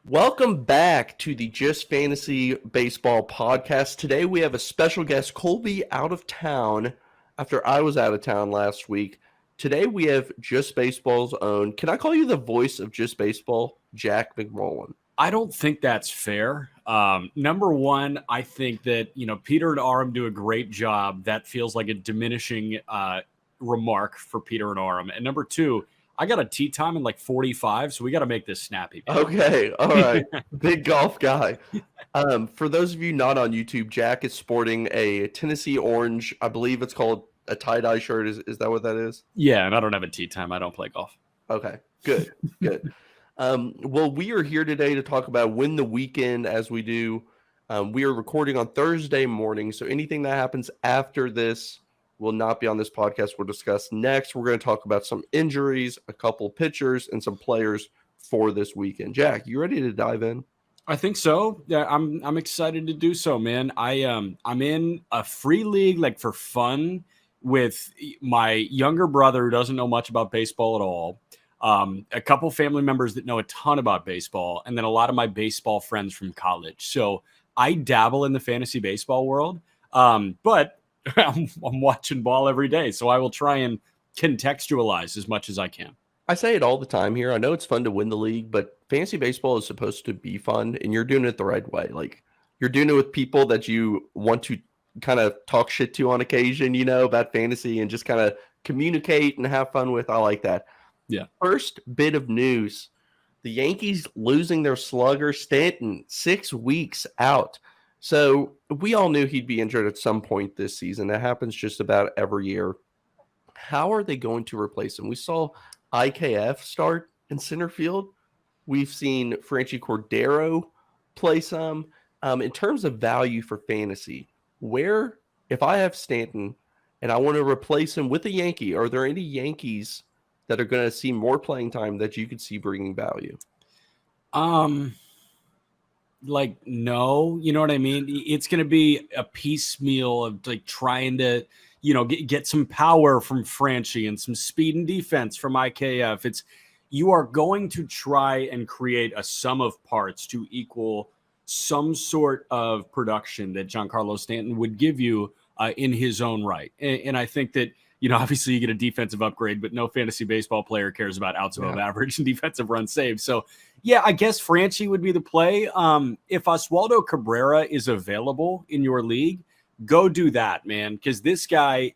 Welcome back to the Just Fantasy Baseball podcast. Today we have a special guest, Colby, out of town after I was out of town last week. Today we have Just Baseball's own, can I call you the voice of Just Baseball, Jack McMullen? I don't think that's fair. Number one, I think that, Peter and Aram do a great job. That feels like a diminishing remark for Peter and Aram. And number two, I got a tee time in like 45, so we got to make this snappy. Okay, all right. Big golf guy. For those of you not on YouTube, Jack is sporting a Tennessee orange, I believe it's called a tie-dye shirt. Is that what that is? Yeah, and I don't have a tee time. I don't play golf. Okay, good. Well, we are here today to talk about Win the Weekend as we do. We are recording on Thursday morning, so anything that happens after this will not be on this podcast. We'll discuss next. We're going to talk about some injuries, a couple pitchers, and some players for this weekend. Jack, you ready to dive in? I think so. Yeah, I'm excited to do so, man. I'm in a free league, like for fun, with my younger brother who doesn't know much about baseball at all. A couple family members that know a ton about baseball, and then a lot of my baseball friends from college. So I dabble in the fantasy baseball world, but I'm watching ball every day. So I will try and contextualize as much as I can. I say it all the time here. I know it's fun to win the league, but fantasy baseball is supposed to be fun, and you're doing it the right way. Like, you're doing it with people that you want to kind of talk shit to on occasion, about fantasy and just kind of communicate and have fun with. I like that. Yeah. First bit of news. The Yankees losing their slugger, Stanton, 6 weeks out. So we all knew he'd be injured at some point this season. That happens just about every year. How are they going to replace him? We saw IKF start in center field. We've seen Franchi Cordero play some. In terms of value for fantasy, where, if I have Stanton and I want to replace him with a Yankee, are there any Yankees that are going to see more playing time that you could see bringing value? No, you know what I mean? It's going to be a piecemeal of like trying to, get some power from Franchi and some speed and defense from IKF. You are going to try and create a sum of parts to equal some sort of production that Giancarlo Stanton would give you in his own right. And I think that, obviously you get a defensive upgrade, but no fantasy baseball player cares about outs above average and defensive runs saved. So, yeah, I guess Franchi would be the play. If Oswaldo Cabrera is available in your league, go do that, man. Because this guy,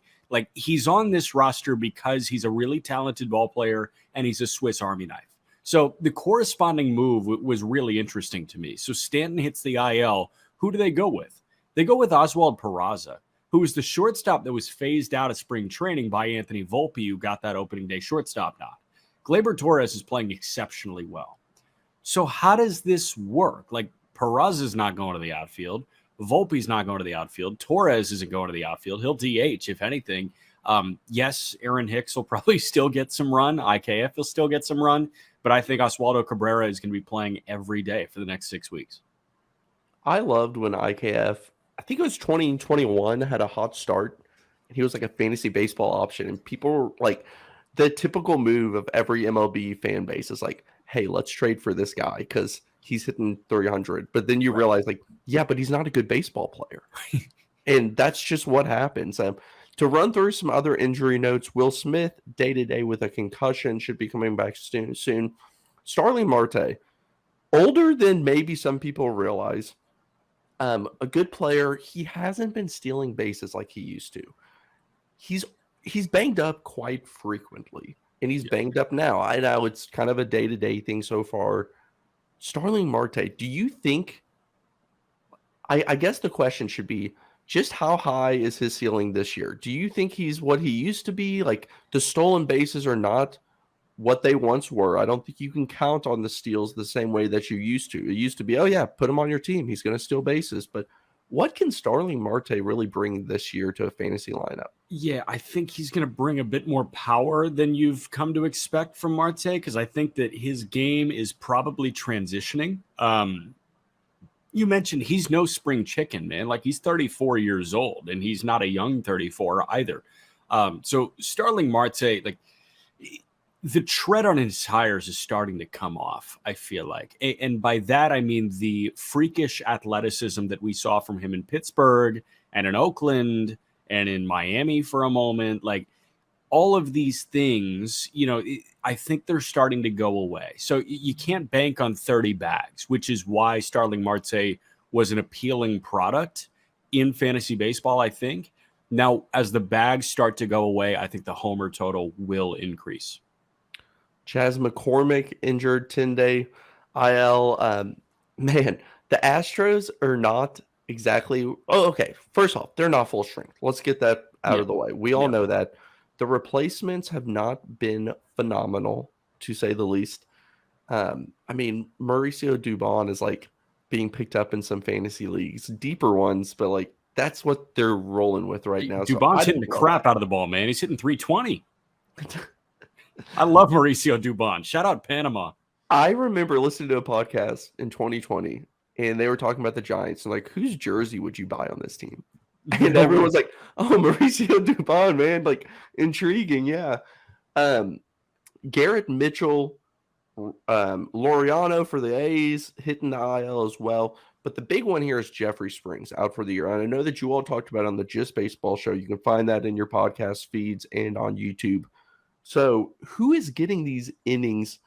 he's on this roster because he's a really talented ball player and he's a Swiss Army knife. So the corresponding move was really interesting to me. So Stanton hits the IL. Who do they go with? They go with Oswald Peraza, who was the shortstop that was phased out of spring training by Anthony Volpe, who got that opening day shortstop nod. Gleyber Torres is playing exceptionally well. So how does this work? Peraza's not going to the outfield. Volpe's not going to the outfield. Torres isn't going to the outfield. He'll DH, if anything. Yes, Aaron Hicks will probably still get some run. IKF will still get some run. But I think Oswaldo Cabrera is going to be playing every day for the next 6 weeks. I loved when IKF, I think it was 2021, had a hot start. And he was like a fantasy baseball option. And people were like, the typical move of every MLB fan base is like, hey, let's trade for this guy because he's hitting 300. But then you realize, yeah, but he's not a good baseball player. And that's just what happens. To run through some other injury notes, Will Smith, day-to-day with a concussion, should be coming back soon. Starling Marte, older than maybe some people realize. A good player. He hasn't been stealing bases like he used to. He's banged up quite frequently, and he's banged up now. I know it's kind of a day-to-day thing so far. Starling Marte, do you think – I guess the question should be, just how high is his ceiling this year? Do you think he's what he used to be? The stolen bases are not what they once were. I don't think you can count on the steals the same way that you used to. It used to be, oh, yeah, put him on your team. He's going to steal bases. But what can Starling Marte really bring this year to a fantasy lineup? Yeah, I think he's going to bring a bit more power than you've come to expect from Marte, because I think that his game is probably transitioning. You mentioned he's no spring chicken, man. He's 34 years old, and he's not a young 34 either. So Starling Marte, The tread on his tires is starting to come off, I feel like. And by that, I mean the freakish athleticism that we saw from him in Pittsburgh and in Oakland and in Miami for a moment. Like, all of these things, I think they're starting to go away. So you can't bank on 30 bags, which is why Starling Marte was an appealing product in fantasy baseball, I think. Now, as the bags start to go away, I think the homer total will increase. Chas McCormick injured 10-day IL. Man, the Astros are not exactly. Oh, okay. First off, they're not full strength. Let's get that out of the way. We all know that. The replacements have not been phenomenal, to say the least. I mean, Mauricio Dubon is like being picked up in some fantasy leagues, deeper ones, but like that's what they're rolling with right now. Dubon's hitting the crap out of the ball, man. He's hitting 320. I love Mauricio Dubon. Shout out Panama. I remember listening to a podcast in 2020, and they were talking about the Giants and like, whose jersey would you buy on this team? And everyone's like, oh, Mauricio Dubon, man, like intriguing, yeah. Garrett Mitchell, Laureano for the A's, hitting the IL as well. But the big one here is Jeffrey Springs out for the year. And I know that you all talked about it on the Just Baseball show. You can find that in your podcast feeds and on YouTube. So who is getting these innings?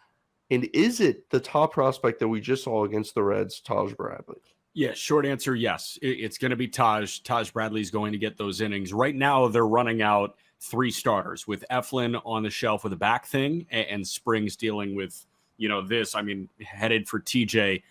And is it the top prospect that we just saw against the Reds, Taj Bradley? Yeah, short answer, yes. It's going to be Taj. Taj Bradley's going to get those innings. Right now, they're running out 3 starters with Eflin on the shelf with a back thing and Springs dealing with, this. I mean, headed for TJ.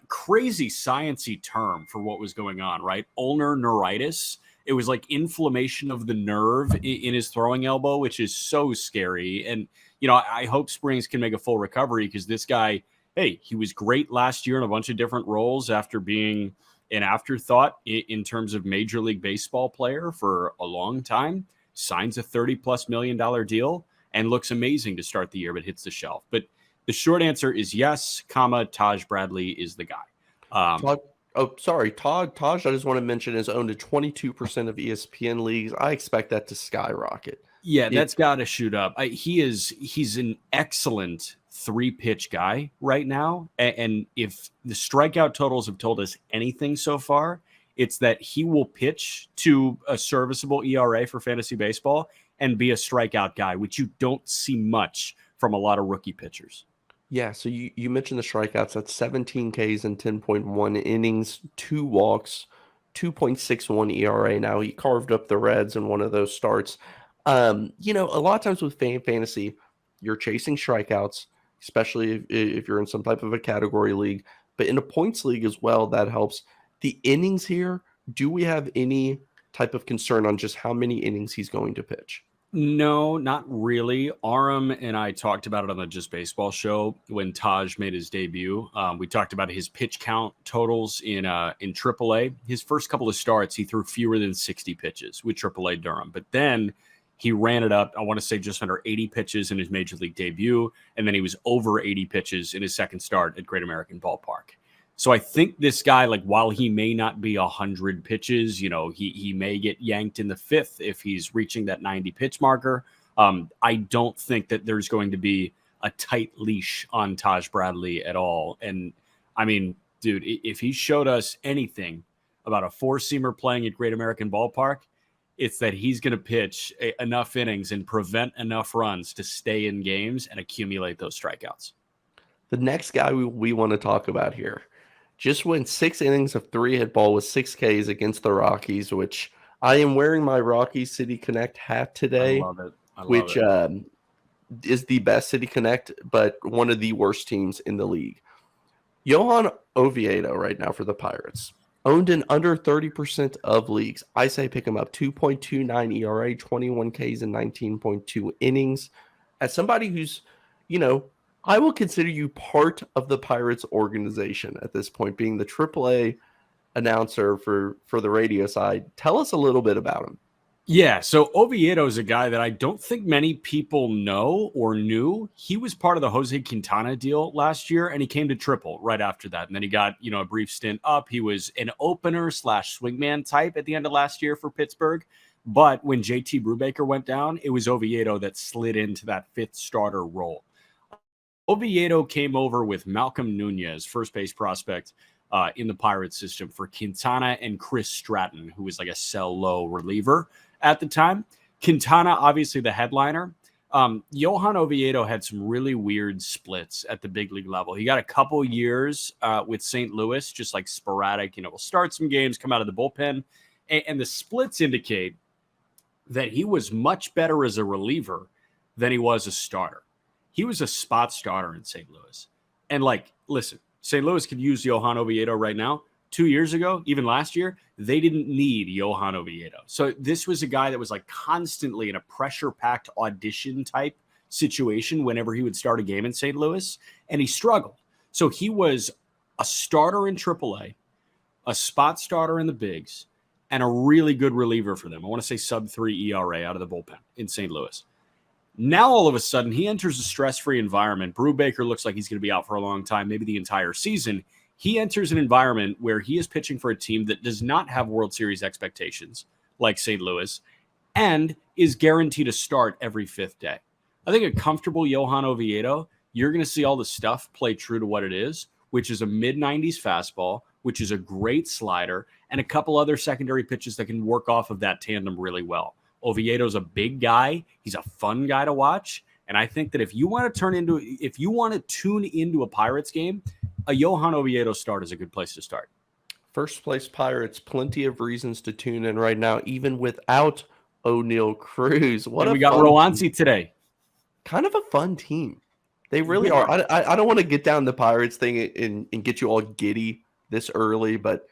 Crazy science-y term for what was going on, right? Ulnar neuritis. It was like inflammation of the nerve in his throwing elbow, which is so scary. And, I hope Springs can make a full recovery because this guy, hey, he was great last year in a bunch of different roles after being an afterthought in terms of Major League Baseball player for a long time. Signs a $30+ million deal and looks amazing to start the year, but hits the shelf. But the short answer is yes, Taj Bradley is the guy. Taj, I just want to mention, is owned at 22% of ESPN leagues. I expect that to skyrocket. Yeah, that's got to shoot up. He's an excellent 3-pitch guy right now. And if the strikeout totals have told us anything so far, it's that he will pitch to a serviceable ERA for fantasy baseball and be a strikeout guy, which you don't see much from a lot of rookie pitchers. Yeah, so you mentioned the strikeouts. That's 17 Ks and 10.1 innings, 2 walks, 2.61 ERA. Now, he carved up the Reds in one of those starts. A lot of times with fantasy, you're chasing strikeouts, especially if you're in some type of a category league. But in a points league as well, that helps. The innings here, do we have any type of concern on just how many innings he's going to pitch? No, not really. Aram and I talked about it on the Just Baseball show when Taj made his debut. We talked about his pitch count totals in AAA. His first couple of starts, he threw fewer than 60 pitches with AAA Durham. But then he ran it up, I want to say just under 80 pitches in his Major League debut. And then he was over 80 pitches in his second start at Great American Ballpark. So I think this guy, like, while he may not be 100 pitches, he may get yanked in the 5th if he's reaching that 90 pitch marker. I don't think that there's going to be a tight leash on Taj Bradley at all. And I mean, dude, if he showed us anything about a 4-seamer playing at Great American Ballpark, it's that he's going to pitch enough innings and prevent enough runs to stay in games and accumulate those strikeouts. The next guy we want to talk about here just went 6 innings of 3-hit ball with 6 Ks against the Rockies, which I am wearing my Rocky City Connect hat today. I love it. Which is the best City Connect, but one of the worst teams in the league. Johan Oviedo right now for the Pirates. Owned in under 30% of leagues. I say pick him up. 2.29 ERA, 21 Ks and 19.2 innings. As somebody who's, I will consider you part of the Pirates organization at this point, being the AAA announcer for the radio side. Tell us a little bit about him. Yeah, so Oviedo is a guy that I don't think many people know or knew. He was part of the Jose Quintana deal last year, and he came to triple right after that. And then he got, a brief stint up. He was an opener / swingman type at the end of last year for Pittsburgh. But when JT Brubaker went down, it was Oviedo that slid into that fifth starter role. Oviedo came over with Malcolm Nunez, first base prospect in the Pirates system, for Quintana and Chris Stratton, who was like a sell low reliever at the time. Quintana, obviously the headliner. Johan Oviedo had some really weird splits at the big league level. He got a couple years with St. Louis, just like sporadic, we'll start some games, come out of the bullpen. And the splits indicate that he was much better as a reliever than he was a starter. He was a spot starter in St. Louis. And listen, St. Louis could use Johan Oviedo right now. 2 years ago, even last year, they didn't need Johan Oviedo. So this was a guy that was constantly in a pressure-packed audition type situation whenever he would start a game in St. Louis, and he struggled. So he was a starter in AAA, a spot starter in the bigs, and a really good reliever for them. I want to say sub-3 ERA out of the bullpen in St. Louis. Now, all of a sudden, he enters a stress-free environment. Brubaker looks like he's going to be out for a long time, maybe the entire season. He enters an environment where he is pitching for a team that does not have World Series expectations, like St. Louis, and is guaranteed to start every fifth day. I think a comfortable Johan Oviedo, you're going to see all the stuff play true to what it is, which is a mid-90s fastball, which is a great slider, and a couple other secondary pitches that can work off of that tandem really well. Oviedo's a big guy. He's a fun guy to watch. And I think that if you want to tune into a Pirates game, a Johan Oviedo start is a good place to start. First place Pirates, plenty of reasons to tune in right now, even without O'Neal Cruz. We got Roansy today. Kind of a fun team. They really are. I don't want to get down the Pirates thing and get you all giddy this early, but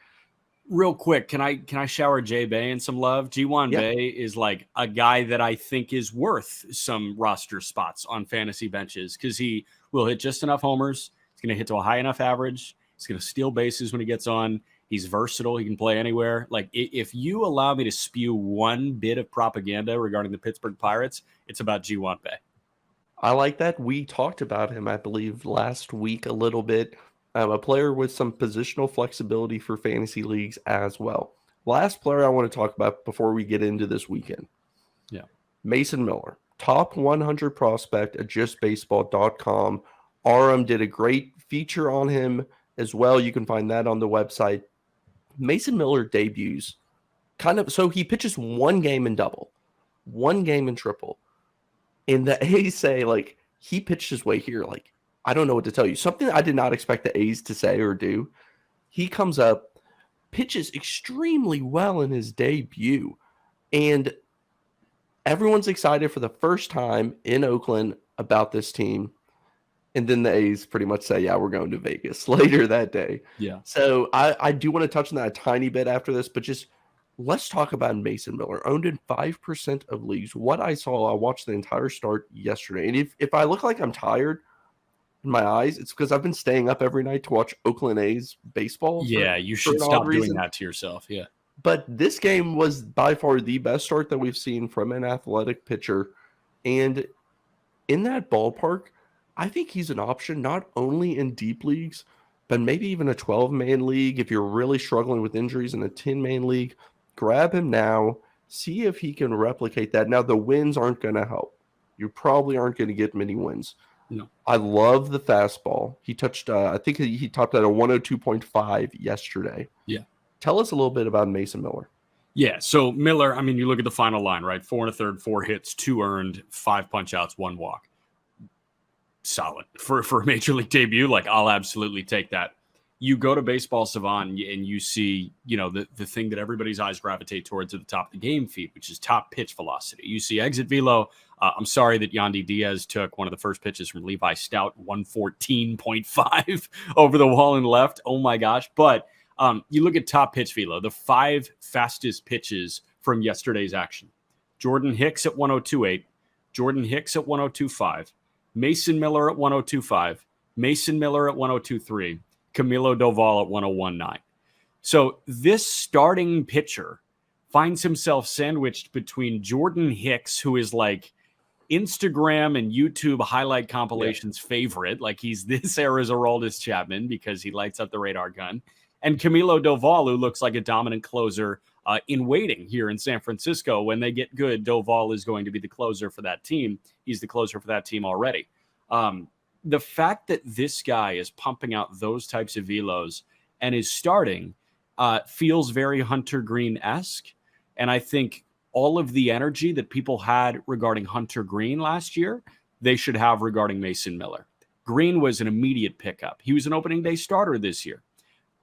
real quick, can I shower Jay Bay in some love? G1 Bay is like a guy that I think is worth some roster spots on fantasy benches because he will hit just enough homers. He's going to hit to a high enough average. He's going to steal bases when he gets on. He's versatile. He can play anywhere. If you allow me to spew one bit of propaganda regarding the Pittsburgh Pirates, it's about G1 Bay. I like that. We talked about him, I believe, last week a little bit. A player with some positional flexibility for fantasy leagues as well. Last player I want to talk about before we get into this weekend. Yeah. Mason Miller, top 100 prospect at justbaseball.com. Aram did a great feature on him as well. You can find that on the website. Mason Miller debuts so he pitches one game in double, one game in triple. And the A's say, he pitched his way here. I don't know what to tell you. Something I did not expect the A's to say or do. He comes up, pitches extremely well in his debut, and everyone's excited for the first time in Oakland about this team. And then the A's pretty much say, yeah, we're going to Vegas later that day. Yeah. So I do want to touch on that a tiny bit after this, but just let's talk about Mason Miller. Owned in 5% of leagues. What I saw, I watched the entire start yesterday. And if I look like I'm tired in my eyes, it's because I've been staying up every night to watch Oakland A's baseball. Yeah, you should stop doing that to yourself. Yeah. But this game was by far the best start that we've seen from an athletic pitcher. And in that ballpark, I think he's an option not only in deep leagues, but maybe even a 12-man league. If you're really struggling with injuries in a 10-man league, grab him now. See if he can replicate that. Now, the wins aren't going to help. You probably aren't going to get many wins. No. I love the fastball. He touched, I think he topped at a 102.5 yesterday. Yeah. Tell us a little bit about Mason Miller. Yeah. So Miller, you look at the final line, right? 4 1/3, 4 hits, 2 earned, 5 punch outs, 1 walk. Solid for a major league debut. I'll absolutely take that. You go to Baseball Savant and you see, the thing that everybody's eyes gravitate towards at the top of the game feed, which is top pitch velocity. You see exit velo. I'm sorry that Yandy Diaz took one of the first pitches from Levi Stout, 114.5 over the wall and left. Oh my gosh. But you look at top pitch velo, the 5 fastest pitches from yesterday's action. Jordan Hicks at 102.8, Jordan Hicks at 102.5, Mason Miller at 102.5, Mason Miller at 102.3, Camilo Doval at 101.9. So this starting pitcher finds himself sandwiched between Jordan Hicks, who is Instagram and YouTube highlight compilations favorite. He's this era's Aroldis Chapman because he lights up the radar gun. And Camilo Doval, who looks like a dominant closer in waiting here in San Francisco. When they get good, Doval is going to be the closer for that team. He's the closer for that team already. The fact that this guy is pumping out those types of velos and is starting feels very Hunter Green-esque. And I think all of the energy that people had regarding Hunter Green last year, they should have regarding Mason Miller. Green was an immediate pickup. He was an opening day starter this year.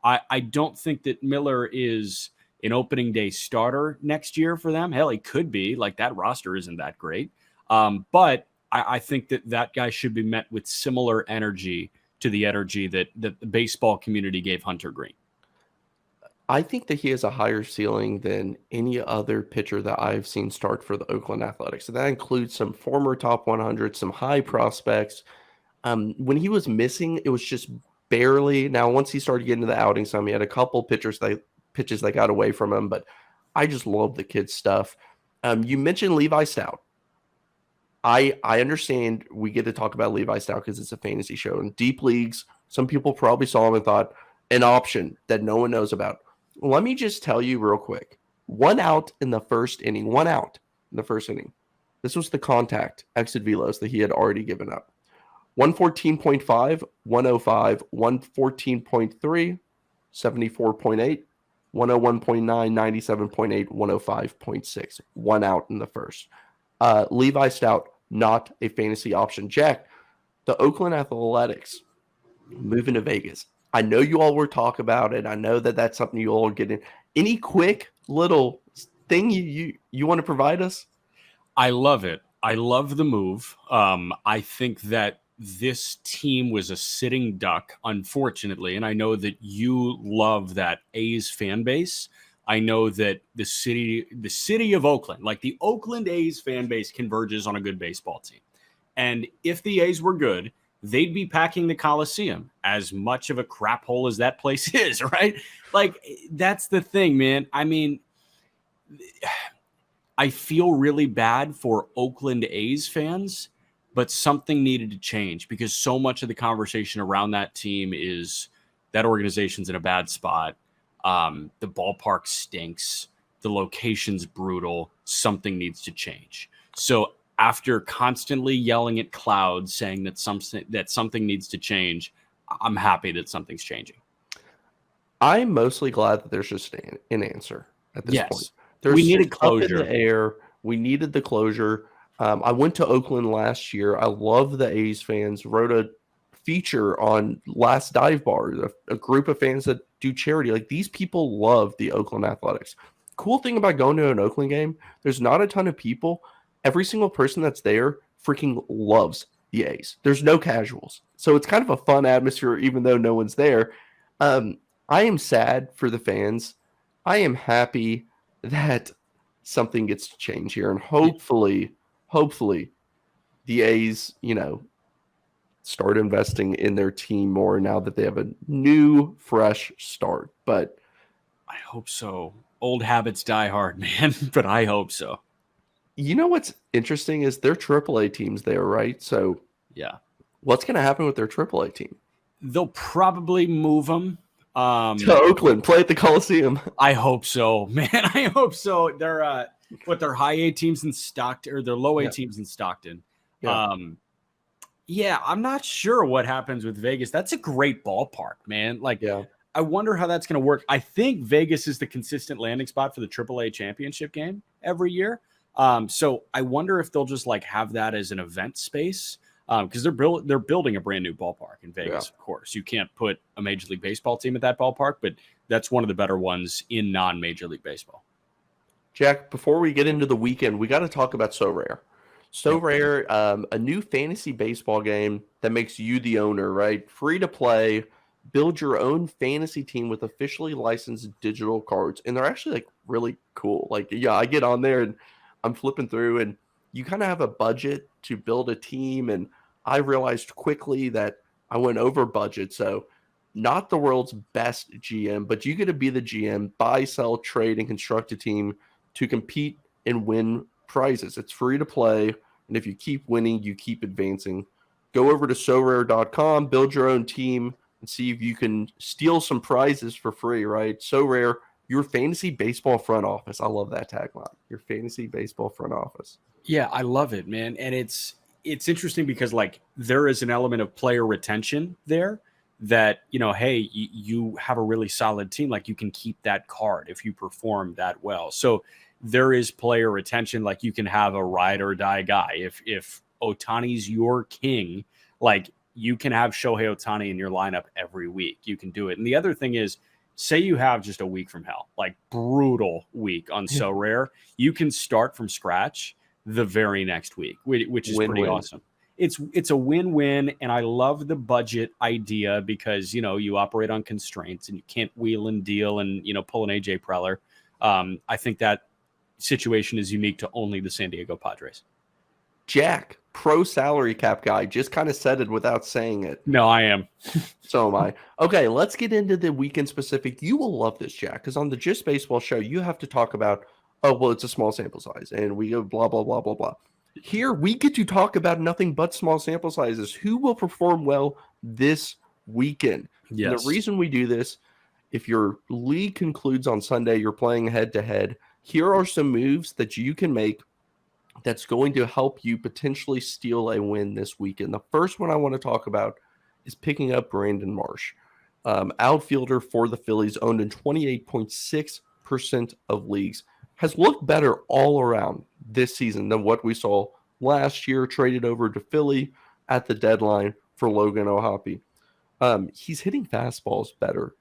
I don't think that Miller is an opening day starter next year for them. Hell, he could be. Like, that roster isn't that great. But I think that guy should be met with similar energy to the energy that the baseball community gave Hunter Green. I think that he has a higher ceiling than any other pitcher that I've seen start for the Oakland Athletics. So that includes some former top 100, some high prospects. When he was missing, it was just barely. Now, once he started getting to the outing some, he had a couple pitches that got away from him, but I just love the kid's stuff. You mentioned Levi Stout. I understand we get to talk about Levi Stout because it's a fantasy show. In deep leagues, some people probably saw him and thought, an option that no one knows about. Let me just tell you real quick. 1 out in the first inning. 1 out in the first inning. This was the contact exit velos that he had already given up. 114.5, 105, 114.3, 74.8, 101.9, 97.8, 105.6. 1 out in the first. Levi Stout, not a fantasy option. Jack, the Oakland Athletics moving to Vegas. I know you all were talking about it. I know that that's something you all are getting. Any quick little thing you want to provide us? I love it. I love the move. I think that this team was a sitting duck, unfortunately, and I know that you love that A's fan base. I know that the city of Oakland, like the Oakland A's fan base, converges on a good baseball team. And if the A's were good, they'd be packing the Coliseum, as much of a crap hole as that place is, right? Like, that's the thing, man. I mean, I feel really bad for Oakland A's fans, but something needed to change because so much of the conversation around that team is that organization's in a bad spot. The ballpark stinks. The location's brutal. Something needs to change. So after constantly yelling at clouds, saying that something needs to change, I'm happy that something's changing. I'm mostly glad that there's just an answer at this point. We needed closure. Up in the air. We needed the closure. I went to Oakland last year. I love the A's fans. Wrote a feature on Last Dive Bar, a group of fans that do charity. Like, these people love the Oakland Athletics. Cool thing about going to an Oakland game, there's not a ton of people. Every single person that's there freaking loves the A's. There's no casuals. So it's kind of a fun atmosphere, even though no one's there. I am sad for the fans. I am happy that something gets to change here. And hopefully the A's, start investing in their team more now that they have a new, fresh start. But I hope so. Old habits die hard, man. But I hope so. You know what's interesting is their AAA team's there, right? So yeah, what's going to happen with their AAA team? They'll probably move them to Oakland, play at the Coliseum. I hope so, man. I hope so. They're their high A teams in Stockton, or their low A teams in Stockton. Yeah. I'm not sure what happens with Vegas. That's a great ballpark, man. Like, I wonder how that's going to work. I think Vegas is the consistent landing spot for the AAA championship game every year. So I wonder if they'll just have that as an event space, because they're building a brand new ballpark in Vegas. Of course, you can't put a Major League Baseball team at that ballpark, but that's one of the better ones in non-Major League Baseball. Jack, before we get into the weekend, we got to talk about So Rare. So Rare, a new fantasy baseball game that makes you the owner, right? Free to play. Build your own fantasy team with officially licensed digital cards, and they're actually really cool. I get on there and I'm flipping through, and you kind of have a budget to build a team. And I realized quickly that I went over budget. So not the world's best GM, but you get to be the GM, buy, sell, trade, and construct a team to compete and win prizes. It's free to play. And if you keep winning, you keep advancing. Go over to SoRare.com, build your own team, and see if you can steal some prizes for free, right? So rare. Your fantasy baseball front office. I love that tagline. Your fantasy baseball front office. Yeah, I love it, man. And it's interesting because like there is an element of player retention there that, hey, you have a really solid team. Like you can keep that card if you perform that well. So there is player retention. Like you can have a ride or die guy. If Otani's your king, like you can have Shohei Otani in your lineup every week. You can do it. And the other thing is, say you have just a week from hell, like brutal week on So Rare, you can start from scratch the very next week, which is pretty awesome. It's a win-win, and I love the budget idea because you operate on constraints and you can't wheel and deal and pull an AJ Preller. I think that situation is unique to only the San Diego Padres. Jack, pro salary cap guy, just kind of said it without saying it. No, I am. So am I. Okay, let's get into the weekend specific. You will love this, Jack, because on the Just Baseball show, you have to talk about, oh, well, it's a small sample size, and we go blah, blah, blah, blah, blah. Here, we get to talk about nothing but small sample sizes. Who will perform well this weekend? Yes. And the reason we do this, if your league concludes on Sunday, you're playing head-to-head, here are some moves that you can make that's going to help you potentially steal a win this weekend. The first one I want to talk about is picking up Brandon Marsh, outfielder for the Phillies, owned in 28.6% of leagues, has looked better all around this season than what we saw last year, traded over to Philly at the deadline for Logan O'Hoppe. He's hitting fastballs better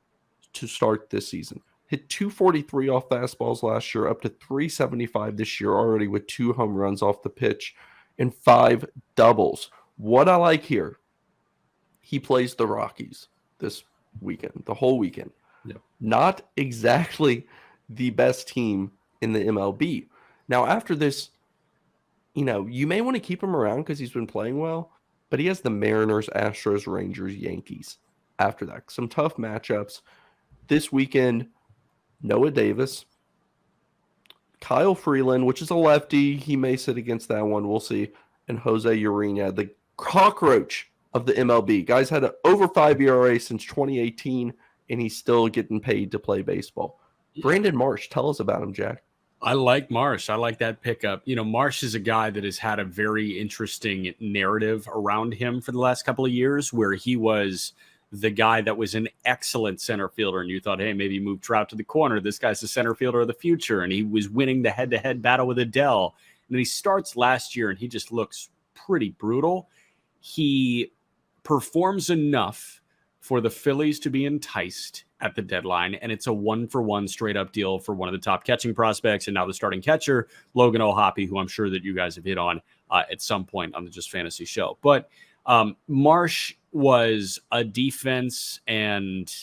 to start this season. Hit 243 off fastballs last year, up to 375 this year already with 2 home runs off the pitch and 5 doubles. What I like here, he plays the Rockies this weekend, the whole weekend. Yep. Not exactly the best team in the MLB. Now, after this, you may want to keep him around because he's been playing well, but he has the Mariners, Astros, Rangers, Yankees after that. Some tough matchups. This weekend, Noah Davis, Kyle Freeland, which is a lefty. He may sit against that one. We'll see. And Jose Urena, the cockroach of the MLB. Guy's had an over 5 ERA since 2018, and he's still getting paid to play baseball. Yeah. Brandon Marsh, tell us about him, Jack. I like Marsh. I like that pickup. Marsh is a guy that has had a very interesting narrative around him for the last couple of years where he was the guy that was an excellent center fielder, and you thought, hey, maybe move Trout to the corner. This guy's the center fielder of the future, and he was winning the head-to-head battle with Adele. And then he starts last year, and he just looks pretty brutal. He performs enough for the Phillies to be enticed at the deadline, and it's a 1-for-1 straight-up deal for one of the top catching prospects, and now the starting catcher, Logan O'Hoppe, who I'm sure that you guys have hit on at some point on the Just Fantasy show. But Marsh was a defense and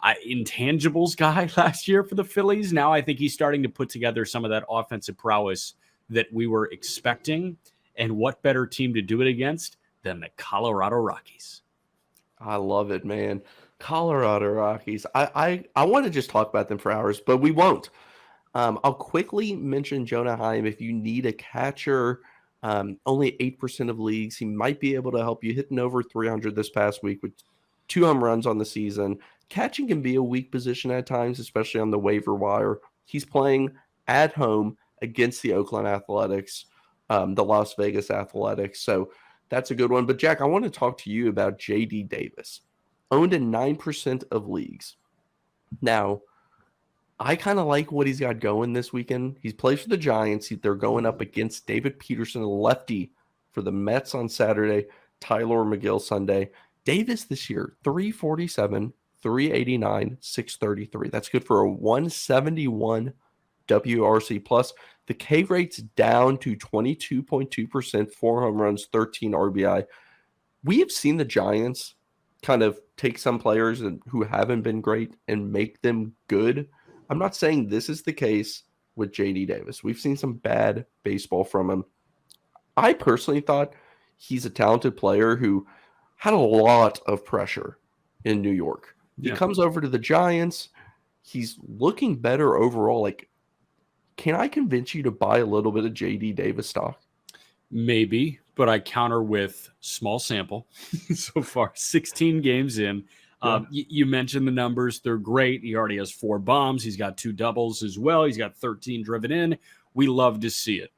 intangibles guy last year for the Phillies. Now I think he's starting to put together some of that offensive prowess that we were expecting. And what better team to do it against than the Colorado Rockies? I love it, man. Colorado Rockies. I want to just talk about them for hours, but we won't. I'll quickly mention Jonah Heim. If you need a catcher, only 8% of leagues, he might be able to help you, hitting over 300 this past week with 2 home runs on the season. Catching can be a weak position at times, especially on the waiver wire. He's playing at home against the Oakland Athletics, the Las Vegas Athletics. So that's a good one. But Jack, I want to talk to you about J.D. Davis, owned in 9% of leagues. Now, I kind of like what he's got going this weekend. He plays for the Giants. They're going up against David Peterson, a lefty, for the Mets on Saturday, Tyler McGill Sunday. Davis this year, 347, 389, 633. That's good for a 171 WRC plus. The K rate's down to 22.2%, 4 home runs, 13 RBI. We have seen the Giants kind of take some players who haven't been great and make them good. I'm not saying this is the case with J.D. Davis. We've seen some bad baseball from him. I personally thought he's a talented player who had a lot of pressure in New York. He comes over to the Giants. He's looking better overall. Like, can I convince you to buy a little bit of J.D. Davis stock? Maybe, but I counter with small sample so far, 16 games in. Yeah. You mentioned the numbers. They're great. He already has 4 bombs. He's got 2 doubles as well. He's got 13 driven in. We love to see it.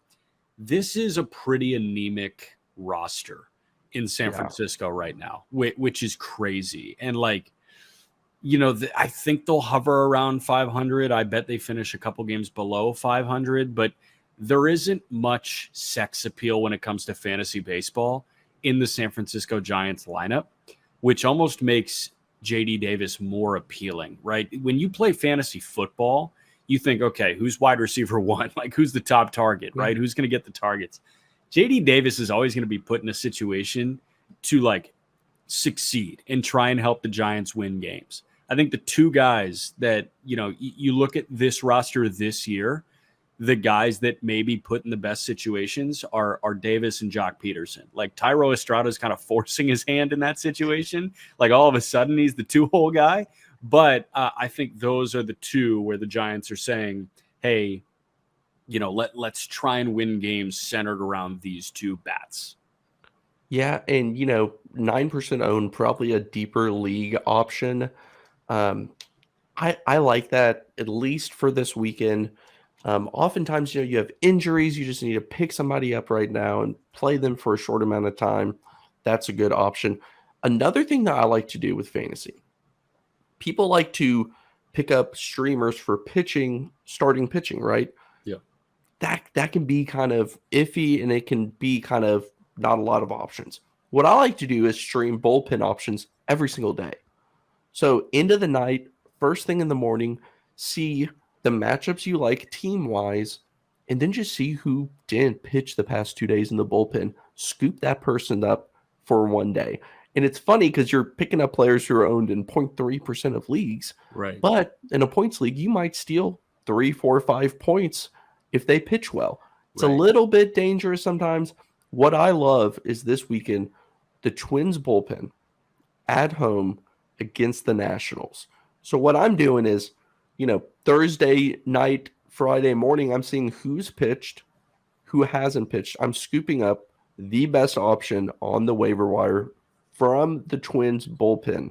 This is a pretty anemic roster in San Francisco right now, which is crazy. And like, I think they'll hover around 500. I bet they finish a couple games below 500, but there isn't much sex appeal when it comes to fantasy baseball in the San Francisco Giants lineup, which almost makes JD Davis more appealing, right? When you play fantasy football, you think, okay, who's wide receiver 1? Like, who's the top target, right? Who's going to get the targets? JD Davis is always going to be put in a situation to like succeed and try and help the Giants win games. I think the 2 guys that, you look at this roster this year, the guys that may be put in the best situations are Davis and Jock Peterson. Like Tyro Estrada is kind of forcing his hand in that situation. Like all of a sudden he's the 2-hole guy. But I think those are the 2 where the Giants are saying, hey, let's try and win games centered around these 2 bats. Yeah, and 9% owned, probably a deeper league option. I like that, at least for this weekend. Oftentimes, you have injuries. You just need to pick somebody up right now and play them for a short amount of time. That's a good option. Another thing that I like to do with fantasy, people like to pick up streamers for pitching, starting pitching, right? Yeah. That can be kind of iffy, and it can be kind of not a lot of options. What I like to do is stream bullpen options every single day. So end of the night, first thing in the morning, see the matchups you like team-wise, and then just see who didn't pitch the past 2 days in the bullpen. Scoop that person up for one day. And it's funny because you're picking up players who are owned in 0.3% of leagues. Right. But in a points league, you might steal 3, 4, 5 points if they pitch well. It's a little bit dangerous sometimes. What I love is this weekend, the Twins bullpen at home against the Nationals. So what I'm doing is, Thursday night, Friday morning, I'm seeing who's pitched, who hasn't pitched. I'm scooping up the best option on the waiver wire from the Twins bullpen.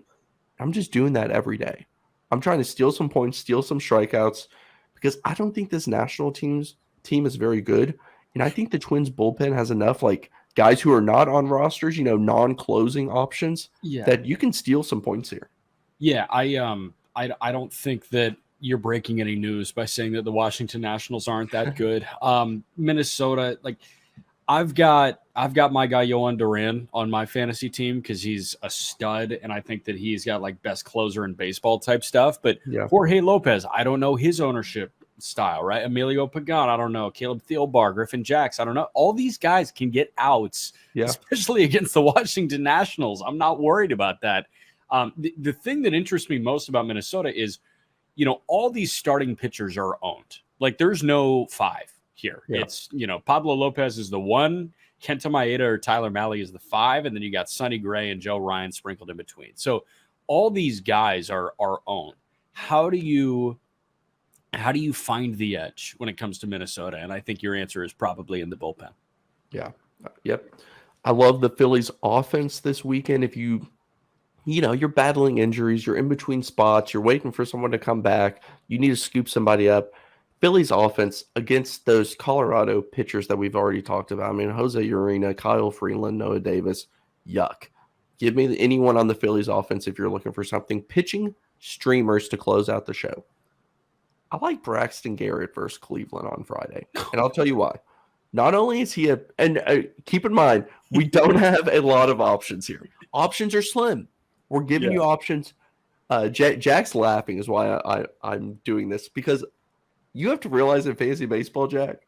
I'm just doing that every day. I'm trying to steal some points, steal some strikeouts, because I don't think this national team is very good. And I think the Twins bullpen has enough like guys who are not on rosters, non-closing options that you can steal some points here. Yeah, I don't think that you're breaking any news by saying that the Washington Nationals aren't that good. Minnesota, like I've got my guy Yohan Duran on my fantasy team because he's a stud, and I think that he's got like best closer in baseball type stuff. But Jorge Lopez, I don't know his ownership style, right? Emilio Pagan, I don't know. Caleb Thielbar, Griffin Jacks, I don't know. All these guys can get outs, especially against the Washington Nationals. I'm not worried about that. The thing that interests me most about Minnesota is, all these starting pitchers are owned. Like there's no 5 here. Yeah. It's, Pablo Lopez is the 1, Kenta Maeda or Tyler Mahle is the 5, and then you got Sonny Gray and Joe Ryan sprinkled in between. So all these guys are owned. How do you find the edge when it comes to Minnesota? And I think your answer is probably in the bullpen. Yeah. Yep. I love the Phillies offense this weekend. If you're battling injuries, you're in between spots, you're waiting for someone to come back, you need to scoop somebody up. Phillies offense against those Colorado pitchers that we've already talked about. I mean, Jose Urena, Kyle Freeland, Noah Davis, yuck. Give me anyone on the Phillies offense if you're looking for something. Pitching streamers to close out the show. I like Braxton Garrett versus Cleveland on Friday, and I'll tell you why. Not only is he keep in mind, we don't have a lot of options here. Options are slim. We're giving you options. Jack's laughing is why I'm doing this, because you have to realize in fantasy baseball, Jack,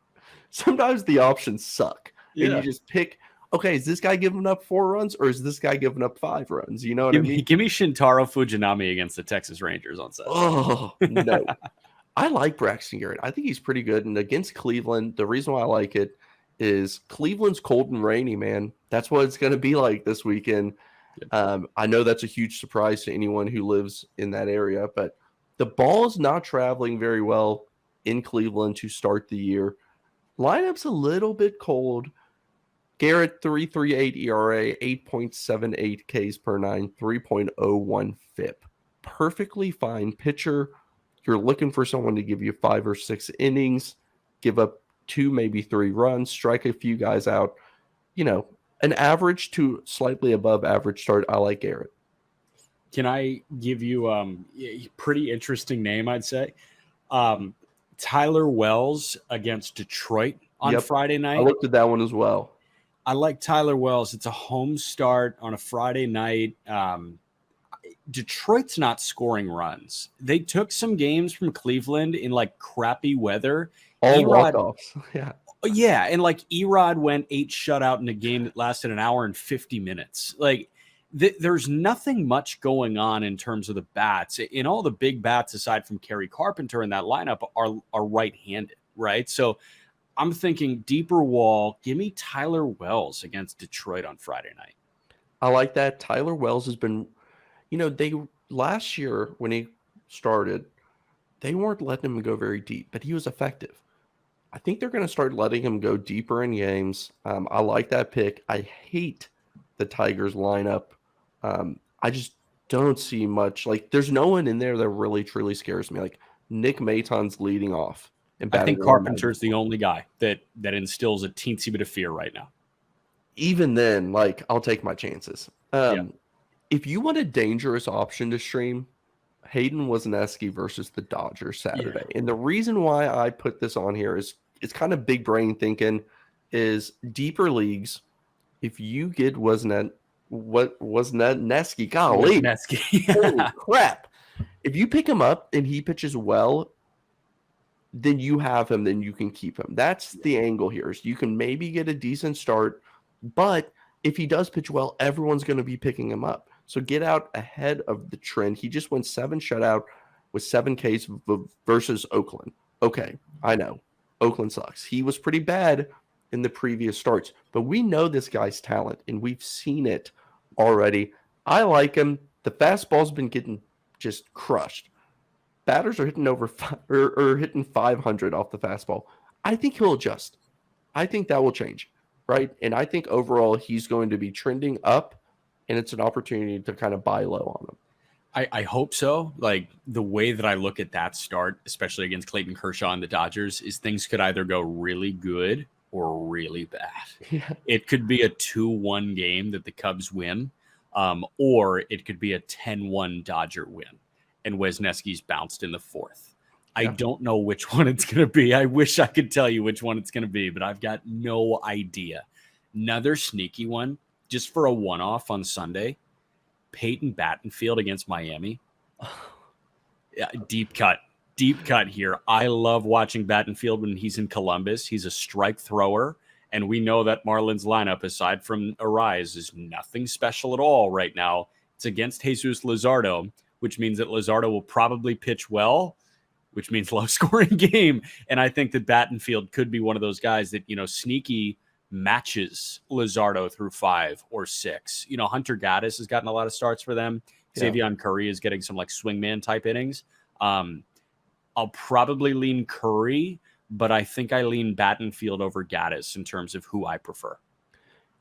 sometimes the options suck. And you just pick, okay, is this guy giving up 4 runs or is this guy giving up 5 runs? You know what I mean? Give me Shintaro Fujinami against the Texas Rangers on Saturday. Oh, no. I like Braxton Garrett. I think he's pretty good. And against Cleveland, the reason why I like it is Cleveland's cold and rainy, man. That's what it's going to be like this weekend. I know that's a huge surprise to anyone who lives in that area, but the ball is not traveling very well in Cleveland to start the year. Lineup's a little bit cold. Garrett, 3.38 ERA, 8.78 Ks per nine, 3.01 FIP. Perfectly fine pitcher. You're looking for someone to give you 5 or 6 innings, give up 2, maybe 3 runs, strike a few guys out. An average to slightly above average start. I like Garrett. Can I give you a pretty interesting name, I'd say? Tyler Wells against Detroit on Friday night. I looked at that one as well. I like Tyler Wells. It's a home start on a Friday night. Detroit's not scoring runs. They took some games from Cleveland in like crappy weather. All walk-offs. Yeah. Yeah, and like Erod went 8 shutout in a game that lasted an hour and 50 minutes. Like there's nothing much going on in terms of the bats. In all the big bats, aside from Kerry Carpenter in that lineup, are right-handed, right? So I'm thinking deeper wall. Give me Tyler Wells against Detroit on Friday night. I like that. Tyler Wells has been, they last year when he started, they weren't letting him go very deep, but he was effective. I think they're going to start letting him go deeper in games. I like that pick. I hate the Tigers lineup. I just don't see much. Like, there's no one in there that really, truly scares me. Like, Nick Maton's leading off. I think Carpenter's the only guy that instills a teensy bit of fear right now. Even then, like, I'll take my chances. If you want a dangerous option to stream, Hayden Wesneski versus the Dodgers Saturday. Yeah. And the reason why I put this on here is it's kind of big brain thinking, is deeper leagues. If you get Wesneski, golly, holy crap. If you pick him up and he pitches well, then you have him, then you can keep him. That's the angle here. So you can maybe get a decent start, but if he does pitch well, everyone's going to be picking him up. So get out ahead of the trend. He just went 7 shutout with 7 Ks versus Oakland. Okay, I know. Oakland sucks. He was pretty bad in the previous starts, but we know this guy's talent, and we've seen it already. I like him. The fastball's been getting just crushed. Batters are hitting hitting 500 off the fastball. I think he'll adjust. I think that will change, right? And I think overall he's going to be trending up, and it's an opportunity to kind of buy low on him. I hope so. Like, the way that I look at that start, especially against Clayton Kershaw and the Dodgers, is things could either go really good or really bad. Yeah. It could be a 2-1 game that the Cubs win, or it could be a 10-1 Dodger win, and Wesneski's bounced in the 4th. Yeah. I don't know which one it's going to be. I wish I could tell you which one it's going to be, but I've got no idea. Another sneaky one, just for a one-off on Sunday, Peyton Battenfield against Miami. Yeah, deep cut here. I love watching Battenfield when he's in Columbus. He's a strike thrower, and we know that Marlins lineup, aside from Arise, is nothing special at all right now. It's against Jesus Luzardo, which means that Luzardo will probably pitch well, which means low-scoring game. And I think that Battenfield could be one of those guys that, sneaky matches Luzardo through 5 or 6. Hunter Gaddis has gotten a lot of starts for them. Yeah. Savion Curry is getting some like swingman type innings. I'll probably lean Curry, but I think I lean Battenfield over Gaddis in terms of who I prefer.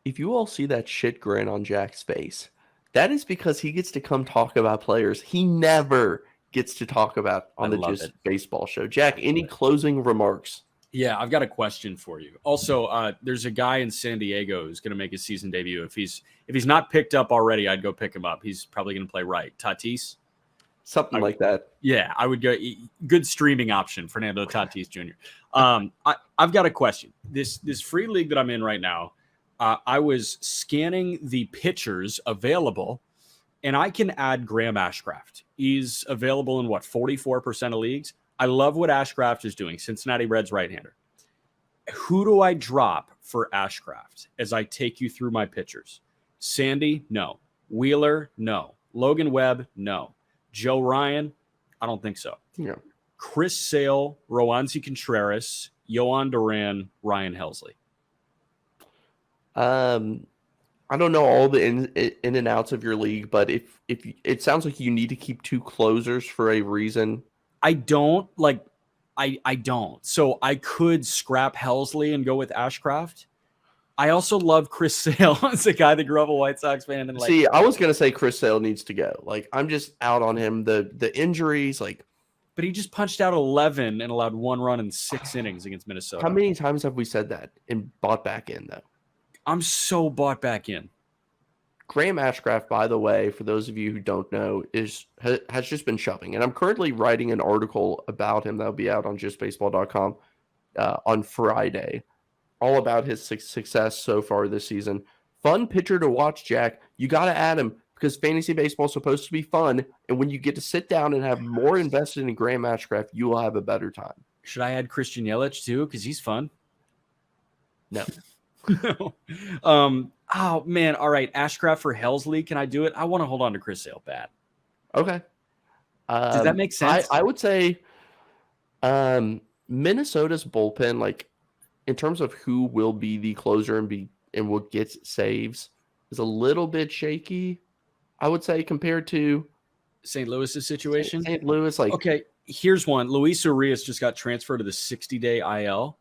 If you all see that shit grin on Jack's face, that is because he gets to come talk about players he never gets to talk about on the Just Baseball show. Jack, any closing remarks? Yeah, I've got a question for you. Also, there's a guy in San Diego who's going to make his season debut. If he's not picked up already, I'd go pick him up. He's probably going to play right. Tatis? Something like that. Yeah, I would go. Good streaming option, Fernando Tatis Jr. I've got a question. This free league that I'm in right now, I was scanning the pitchers available, and I can add Graham Ashcraft. He's available in 44% of leagues. I love what Ashcraft is doing. Cincinnati Reds right-hander. Who do I drop for Ashcraft as I take you through my pitchers? Sandy, no. Wheeler, no. Logan Webb, no. Joe Ryan, I don't think so. Yeah. Chris Sale, Roansy Contreras, Yohan Duran, Ryan Helsley. I don't know all the in and outs of your league, but if it sounds like you need to keep 2 closers for a reason. I don't. So I could scrap Helsley and go with Ashcraft. I also love Chris Sale as a guy that grew up a White Sox fan. And See, I was gonna say Chris Sale needs to go. Like, I'm just out on him. The injuries, like, but he just punched out 11 and allowed 1 run in 6 innings against Minnesota. How many times have we said that and bought back in though? I'm so bought back in. Graham Ashcraft, by the way, for those of you who don't know, has just been shoving. And I'm currently writing an article about him that'll be out on justbaseball.com on Friday, all about his success so far this season. Fun pitcher to watch, Jack. You got to add him because fantasy baseball is supposed to be fun. And when you get to sit down and have more invested in Graham Ashcraft, you will have a better time. Should I add Christian Yelich too? Because he's fun. No. No. Oh man. All right. Ashcraft for Helsley. Can I do it? I want to hold on to Chris Sale bad. Okay. Does that make sense? I would say Minnesota's bullpen, like in terms of who will be the closer and will get saves, is a little bit shaky. I would say compared to St. Louis's situation. St. Louis, like okay, here's one. Luis Urias just got transferred to the 60-day IL.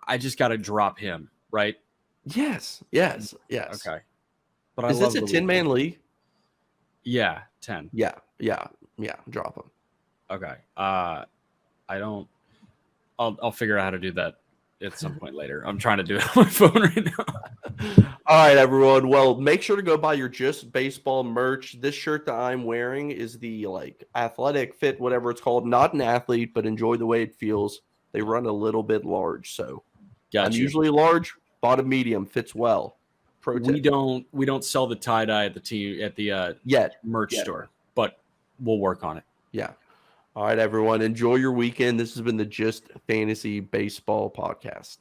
I just got to drop him, right? Yes. Okay. But is this a 10-man league? Yeah, 10. Yeah. Drop him. Okay. I don't. I'll figure out how to do that at some point later. I'm trying to do it on my phone right now. All right, everyone. Well, make sure to go buy your Just Baseball merch. This shirt that I'm wearing is the like athletic fit, whatever it's called. Not an athlete, but enjoy the way it feels. They run a little bit large, so I'm usually large. Bottom medium fits well. Pro tip. We don't sell the tie dye at the merch store, but we'll work on it. Yeah. All right, everyone. Enjoy your weekend. This has been the Just Fantasy Baseball podcast.